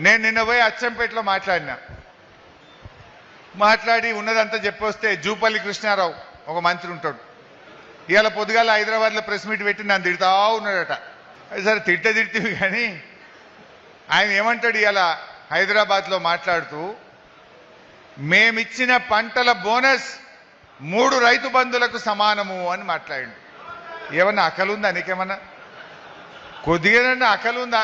నేను నిన్న పోయి అచ్చంపేటలో మాట్లాడి ఉన్నదంతా చెప్పొస్తే జూపల్లి కృష్ణారావు ఒక మంత్రి ఉంటాడు. ఇవాళ పొద్దుగాల హైదరాబాద్లో ప్రెస్ మీట్ పెట్టి నన్ను తిడతా ఉన్నాడట. సరే తిడితివి కానీ ఆయన ఏమంటాడు ఇవాళ హైదరాబాద్లో మాట్లాడుతూ, మేమిచ్చిన పంటల బోనస్ 3 రైతు బంధులకు సమానము అని మాట్లాడిండు. ఏమన్నా అకలుందా నీకేమన్నా? కొద్దిగానన్నా అకలుందా?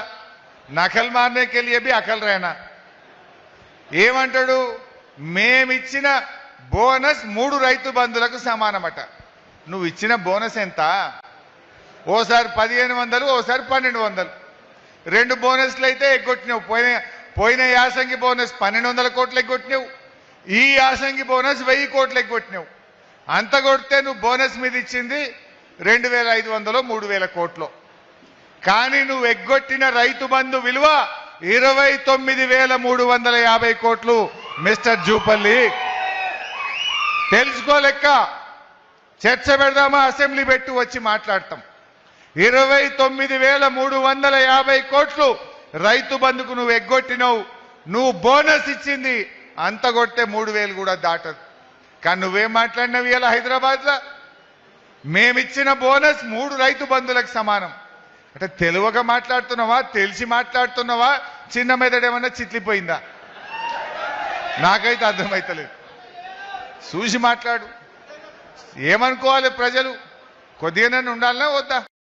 నకల్ మారనేకి వెళ్ళి చెప్పి అకల్ రేనా? ఏమంటాడు? మేమిచ్చిన బోనస్ 3 రైతు బంధులకు సమానమట. నువ్వు ఇచ్చిన బోనస్ ఎంత? ఓసారి 1500, ఓసారి 1200. 2 బోనస్లు అయితే ఎగ్గొట్టినావు. పోయిన యాసంగి బోనస్ 1200 కోట్లు ఎగ్గొట్టినావు. ఈ యాసంగి బోనస్ 1000 కోట్లు ఎగ్గొట్టినావు. అంత కొడితే నువ్వు బోనస్ మీద ఇచ్చింది 2500, 3000 కోట్లు. కానీ నువ్వు ఎగ్గొట్టిన రైతు బంధు విలువ 29,350 కోట్లు. మిస్టర్ జూపల్లి తెలుసుకోలేక చర్చ పెడదామా? అసెంబ్లీ పెట్టి వచ్చి మాట్లాడతాం. 29,350 కోట్లు రైతు బంధుకు నువ్వు ఎగ్గొట్టినావు. నువ్వు బోనస్ ఇచ్చింది అంత కొడితే 3000 కూడా దాటదు. కానీ నువ్వేం మాట్లాడినావు ఇలా హైదరాబాద్లో? మేమిచ్చిన బోనస్ 3 రైతు బంధులకు సమానం అంటే తెలుగుగా మాట్లాడుతున్నావా? తెలిసి మాట్లాడుతున్నావా? చిన్న మెదడేమన్నా చిట్లిపోయిందా? నాకైతే అర్థమైతలేదు. చూసి మాట్లాడు. ఏమనుకోవాలి ప్రజలు? కొద్దిగానే ఉండాలనా వద్దా?